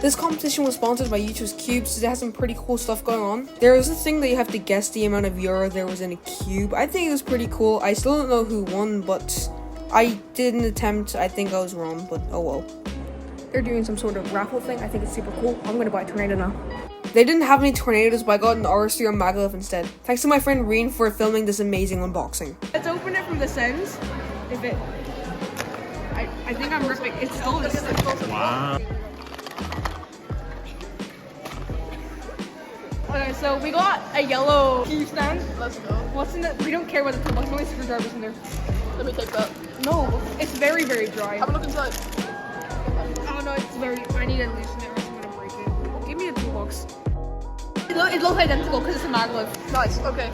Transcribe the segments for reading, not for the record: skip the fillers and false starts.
This competition was sponsored by YouTube's Skewb, so it has some pretty cool stuff going on. There was this thing that you have to guess the amount of euro there was in a cube. I think it was pretty cool. I still don't know who won, but I did an attempt. I think I was wrong, but oh well. They're doing some sort of raffle thing. I think it's super cool. I'm gonna buy a tornado now. They didn't have any tornadoes, but I got an RS3 on maglev instead. Thanks to my friend Rían for filming this amazing unboxing. Let's open it from this end. If it... I think I'm ripping. It's still... Wow. Okay, so we got a yellow key stand. Let's go. What's in it? We don't care about the toolbox. Only screwdrivers in there. Let me take that. No, it's very, very dry. Have a look inside. Oh no, it's very... I need to loosen it or else I'm gonna break it. Oh, give me a toolbox. It looks identical because it's a maglev. Nice. Okay.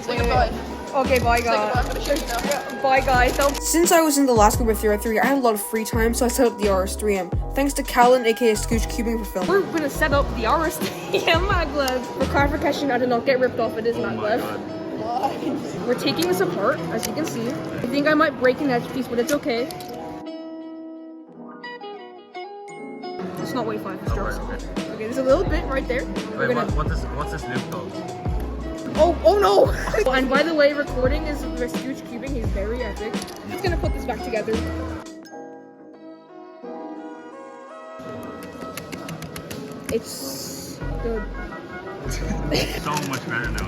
Say goodbye. Okay, bye Say guys. goodbye. I'm gonna show you now. Yeah, bye guys. Since I was in the last group of 3x3, I had a lot of free time, so I set up the RS3M. Thanks to Kalin, aka Skewb for filming. We're gonna set up the RS3M maglev. For clarification, I did not get ripped off. It is maglev. We're taking this apart, as you can see. I think I might break an edge piece, but it's okay. It's not weight 5, it's drops. Okay, there's a little bit right there. Wait, what's this loop called? Oh no! And by the way, recording is with Skewb. He's very epic. I'm just gonna put this back together. It's good. So much better now.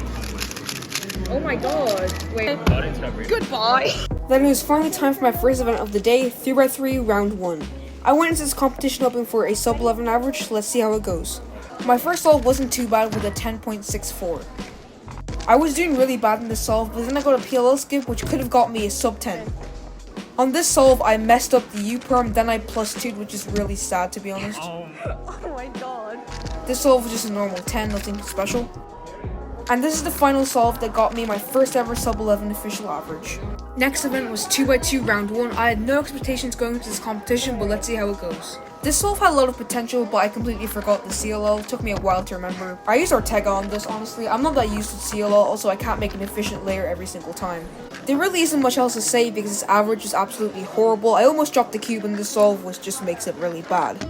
Oh my god. Wait. Goodbye. Goodbye! Then it was finally time for my first event of the day, 3x3 round 1. I went into this competition hoping for a sub 11 average. Let's see how it goes. My first solve wasn't too bad with a 10.64. I was doing really bad in this solve, but then I got a PLL skip which could have got me a sub 10. On this solve, I messed up the U-perm, then I +2'd, which is really sad to be honest. Oh my god. This solve was just a normal 10, nothing special. And this is the final solve that got me my first ever sub 11 official average. Next event was 2x2 round 1. I had no expectations going into this competition, but let's see how it goes. This solve had a lot of potential, but I completely forgot the CLL. It took me a while to remember. I used Ortega on this, honestly. I'm not that used to CLL, also I can't make an efficient layer every single time. There really isn't much else to say because this average is absolutely horrible. I almost dropped the cube in this solve, which just makes it really bad.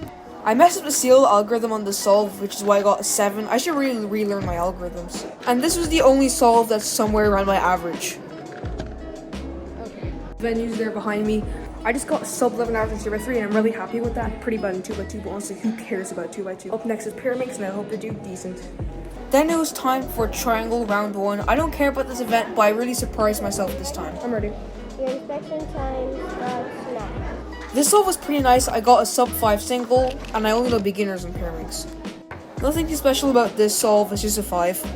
I messed up the CLL algorithm on this solve, which is why I got a 7. I should really relearn my algorithms. And this was the only solve that's somewhere around my average. Okay. Venues there behind me. I just got a sub 11 average in 2x3 and I'm really happy with that. Pretty bad in 2x2, but honestly, who cares about 2x2? Up next is Pyraminx and I hope they do decent. Then it was time for triangle round 1. I don't care about this event, but I really surprised myself this time. I'm ready. Your inspection time starts now. This solve was pretty nice. I got a sub 5 single and I only know beginners on Pyraminx. Nothing too special about this solve, it's just a 5.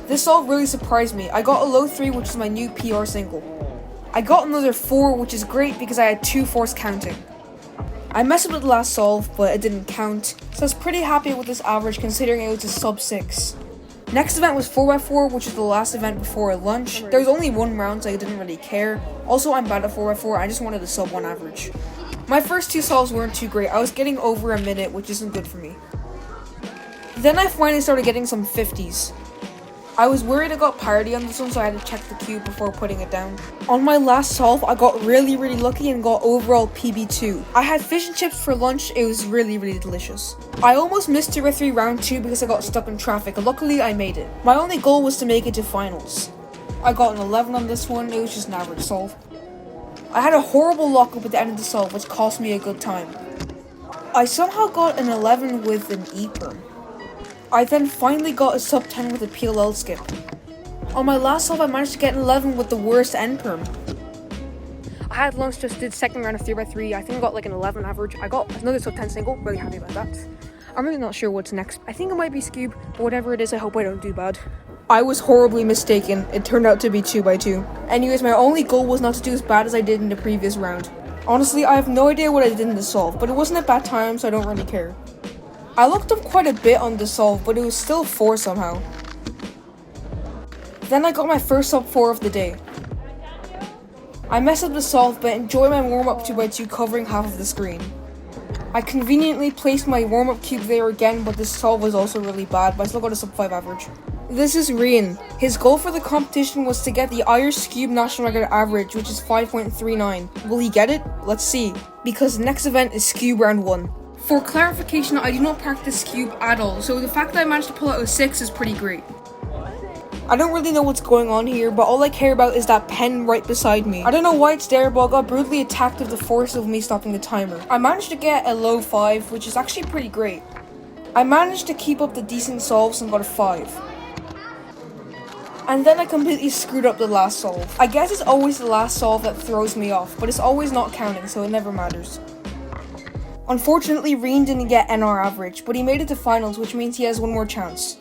This solve really surprised me. I got a low 3, which is my new PR single. I got another 4, which is great because I had 2 force counting. I messed up with the last solve, but it didn't count, so I was pretty happy with this average considering it was a sub 6. Next event was 4x4, which was the last event before lunch. There was only 1 round, so I didn't really care. Also, I'm bad at 4x4, I just wanted a sub 1 average. My first 2 solves weren't too great. I was getting over a minute, which isn't good for me. Then I finally started getting some 50s. I was worried I got parity on this one, so I had to check the cube before putting it down. On my last solve, I got really lucky and got overall PB2. I had fish and chips for lunch, it was really delicious. I almost missed 2x3 round 2 because I got stuck in traffic. Luckily, I made it. My only goal was to make it to finals. I got an 11 on this one, it was just an average solve. I had a horrible lockup at the end of the solve, which cost me a good time. I somehow got an 11 with an E-perm. I then finally got a sub 10 with a PLL skip. On my last solve, I managed to get an 11 with the worst end perm. I had lunch, just did second round of 3x3. I think I got like an 11 average. I got another sub 10 single, really happy about that. I'm really not sure what's next. I think it might be Skewb, but whatever it is, I hope I don't do bad. I was horribly mistaken. It turned out to be 2x2. Anyways, my only goal was not to do as bad as I did in the previous round. Honestly, I have no idea what I did in this solve, but it wasn't a bad time, so I don't really care. I looked up quite a bit on this solve, but it was still 4 somehow. Then I got my first sub 4 of the day. I messed up the solve, but enjoyed my warm-up 2x2 covering half of the screen. I conveniently placed my warm-up cube there again, but this solve was also really bad, but I still got a sub 5 average. This is Rían. His goal for the competition was to get the Irish Skewb national record average, which is 5.39. Will he get it? Let's see. Because the next event is Skewb round 1. For clarification, I do not practice Skewb at all, so the fact that I managed to pull out a 6 is pretty great. I don't really know what's going on here, but all I care about is that pen right beside me. I don't know why it's there, but I got brutally attacked with the force of me stopping the timer. I managed to get a low 5, which is actually pretty great. I managed to keep up the decent solves and got a 5. And then I completely screwed up the last solve. I guess it's always the last solve that throws me off, but it's always not counting, so it never matters. Unfortunately, Rían didn't get NR average, but he made it to finals, which means he has one more chance.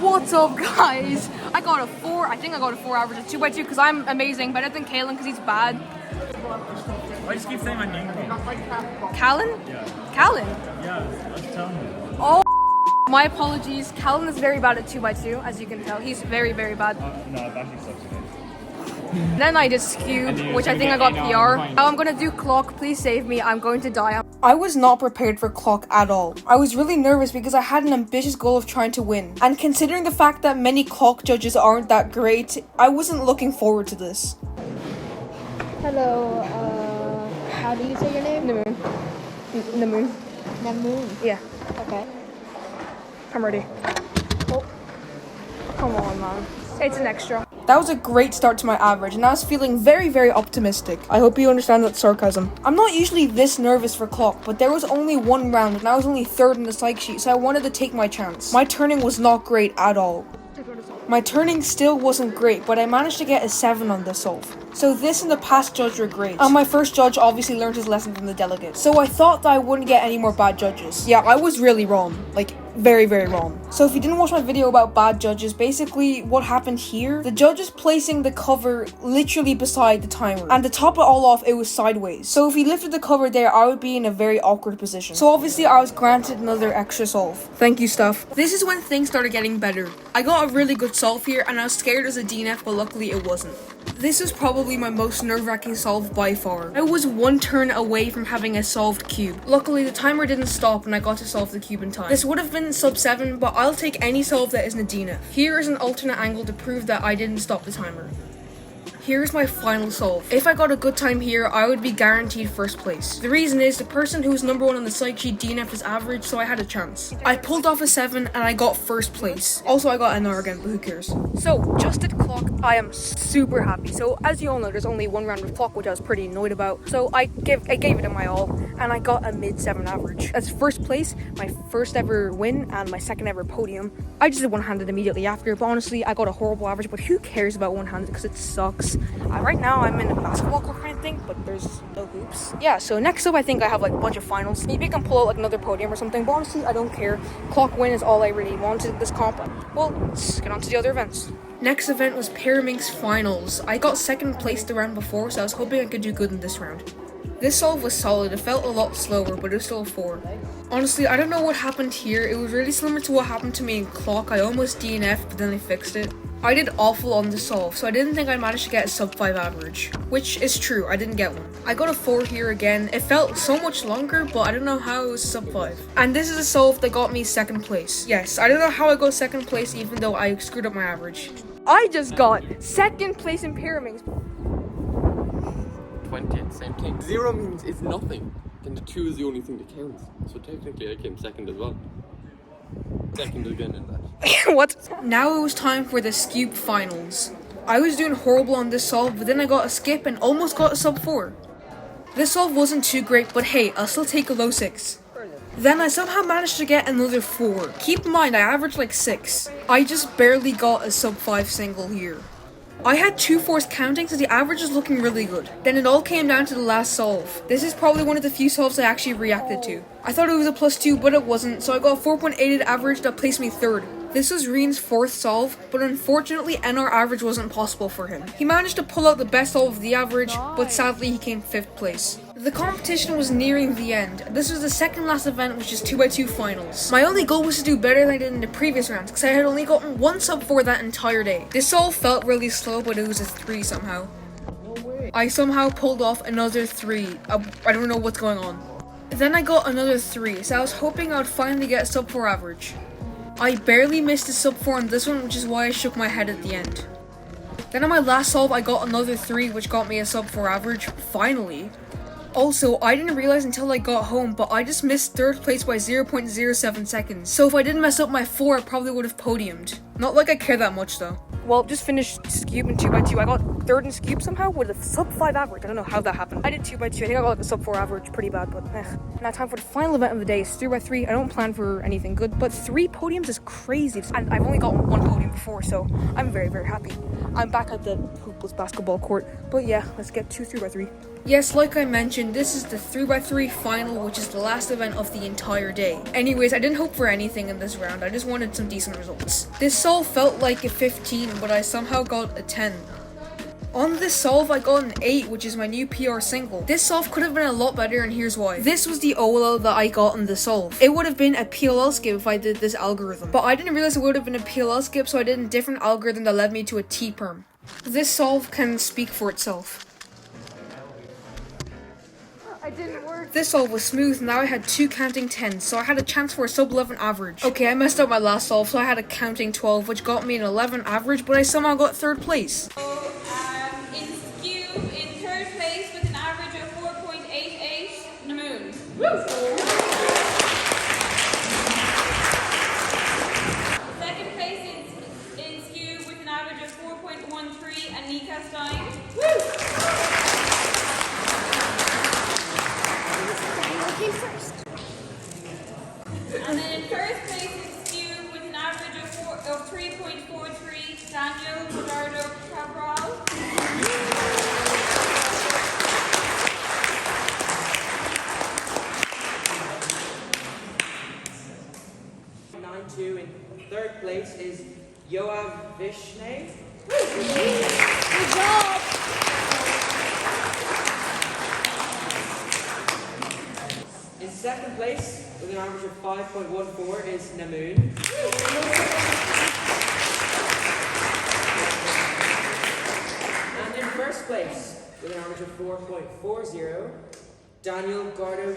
What's up, guys? I got a 4. I think I got a 4 average at 2x2 because I'm amazing. Better than Kalin because he's bad. Why do you keep saying my name? Kalin? Yeah. Kalin? Yeah, let's tell me. Oh, my apologies. Kalin is very bad at 2x2, as you can tell. He's very, very bad. No, I've actually sucks at it. Then I did Skewb, which I think I got PR. Now I'm gonna do clock. Please save me. I'm going to die. I was not prepared for clock at all. I was really nervous because I had an ambitious goal of trying to win. And considering the fact that many clock judges aren't that great, I wasn't looking forward to this. Hello, how do you say your name? Namoon. Namoon. Namoon. Yeah. Okay. I'm ready. Oh. Come on, man. It's an extra. That was a great start to my average, and I was feeling very, very optimistic. I hope you understand that sarcasm. I'm not usually this nervous for clock, but there was only one round, and I was only 3rd in the psych sheet, so I wanted to take my chance. My turning was not great at all. My turning still wasn't great, but I managed to get a 7 on this solve. So this and the past judge were great. And my first judge obviously learned his lesson from the delegate. So I thought that I wouldn't get any more bad judges. Yeah, I was really wrong. Like, very, very wrong. So if you didn't watch my video about bad judges, basically what happened here, the judge is placing the cover literally beside the timer. And to top it all off, it was sideways. So if he lifted the cover there, I would be in a very awkward position. So obviously I was granted another extra solve. Thank you, Steph. This is when things started getting better. I got a really good solve here, and I was scared as a DNF, but luckily it wasn't. This is probably my most nerve-wracking solve by far. I was one turn away from having a solved cube. Luckily, the timer didn't stop and I got to solve the cube in time. This would have been sub 7, but I'll take any solve that isn't a DNF. Here is an alternate angle to prove that I didn't stop the timer. Here's my final solve. If I got a good time here, I would be guaranteed first place. The reason is the person who was number 1 on the psych sheet DNF is average, so I had a chance. I pulled off a 7 and I got first place. Also, I got an R again, but who cares? So, just at clock, I am super happy. So, as you all know, there's only one round of clock, which I was pretty annoyed about. So, I gave it my all, and I got a mid-7 average. That's first place, my first ever win, and my second ever podium. I just did one-handed immediately after, but honestly, I got a horrible average, but who cares about one-handed, because it sucks. Right now, I'm in a basketball court kind of thing, but there's no hoops. Yeah, so next up, I think I have like a bunch of finals. Maybe I can pull out like another podium or something, but honestly, I don't care. Clock win is all I really wanted this comp. Well, let's get on to the other events. Next event was Pyraminx finals. I got 2nd place the round before, so I was hoping I could do good in this round. This solve was solid. It felt a lot slower, but it was still a 4. Honestly, I don't know what happened here. It was really similar to what happened to me in clock. I almost DNF'd, but then I fixed it. I did awful on the solve, so I didn't think I managed to get a sub 5 average, which is true, I didn't get one. I got a 4 here again. It felt so much longer, but I don't know how it was sub 5. And this is a solve that got me 2nd place. Yes, I don't know how I got 2nd place even though I screwed up my average. I just got 2nd place in Pyraminx. 20 at the same time. 0 means it's nothing, and the 2 is the only thing that counts. So technically I came 2nd as well. 2nd again in that. What? Now it was time for the Skewb finals. I was doing horrible on this solve, but then I got a skip and almost got a sub 4. This solve wasn't too great, but hey, I'll still take a low 6. Then I somehow managed to get another 4. Keep in mind, I averaged like 6. I just barely got a sub 5 single here. I had 2 fours counting, so the average is looking really good. Then it all came down to the last solve. This is probably one of the few solves I actually reacted to. I thought it was a +2, but it wasn't, so I got a 4.8 average that placed me 3rd. This was Rían's 4th solve, but unfortunately NR average wasn't possible for him. He managed to pull out the best solve of the average, but sadly he came 5th place. The competition was nearing the end. This was the 2nd last event, which is 2x2 finals. My only goal was to do better than I did in the previous rounds, because I had only gotten 1 sub 4 that entire day. This solve felt really slow, but it was a 3 somehow. I somehow pulled off another 3. I don't know what's going on. Then I got another 3, so I was hoping I would finally get sub 4 average. I barely missed a sub 4 on this one, which is why I shook my head at the end. Then on my last solve, I got another 3, which got me a sub 4 average, finally. Also, I didn't realize until I got home, but I just missed 3rd place by 0.07 seconds. So if I didn't mess up my 4, I probably would have podiumed. Not like I care that much though. Well, just finished Skewb in 2x2. I got 3rd in Skewb somehow with a sub 5 average. I don't know how that happened. I did 2x2. I think I got like a sub 4 average, pretty bad, but Now time for the final event of the day. It's 3x3. I don't plan for anything good, but 3 podiums is crazy. And I've only got 1 podium before, so I'm very, very happy. I'm back at the hoopless basketball court. But yeah, let's get to 3x3. Yes, like I mentioned, this is the 3x3 final, which is the last event of the entire day. Anyways, I didn't hope for anything in this round, I just wanted some decent results. This solve felt like a 15, but I somehow got a 10. On this solve, I got an 8, which is my new PR single. This solve could have been a lot better, and here's why. This was the OLL that I got in the solve. It would have been a PLL skip if I did this algorithm, but I didn't realize it would have been a PLL skip, so I did a different algorithm that led me to a T-perm. This solve can speak for itself. It didn't work. This solve was smooth, now I had 2 counting 10s, so I had a chance for a sub 11 average. Okay, I messed up my last solve, so I had a counting 12, which got me an 11 average, but I somehow got 3rd place. In Skewb, in 3rd place with an average of 4.88, the moon. Second place in Skewb with an average of 4.13, and Nika Stein. And then in 1st place in Skewb with an average of 3.43, Daniel Gerardo Cabral. 9.2 in 3rd place is Yoav Vishne. Good job. In 2nd place with an average of 5.14 is Namoon. And in 1st place with an average of 4.40, Daniel Gardo.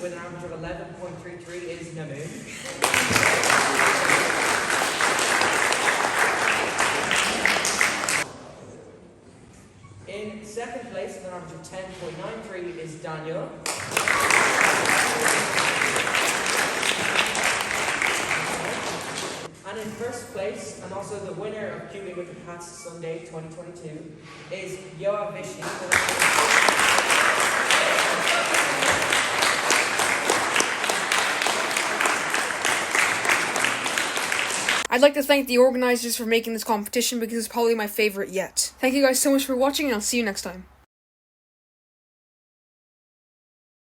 With an average of 11.33 is Namoon. In 2nd place with an average of 10.93 is Daniel. And in 1st place, and also the winner of Cubing with the Cats Sunday 2022, is Yoav Vishne. I'd like to thank the organizers for making this competition because it's probably my favorite yet. Thank you guys so much for watching, and I'll see you next time.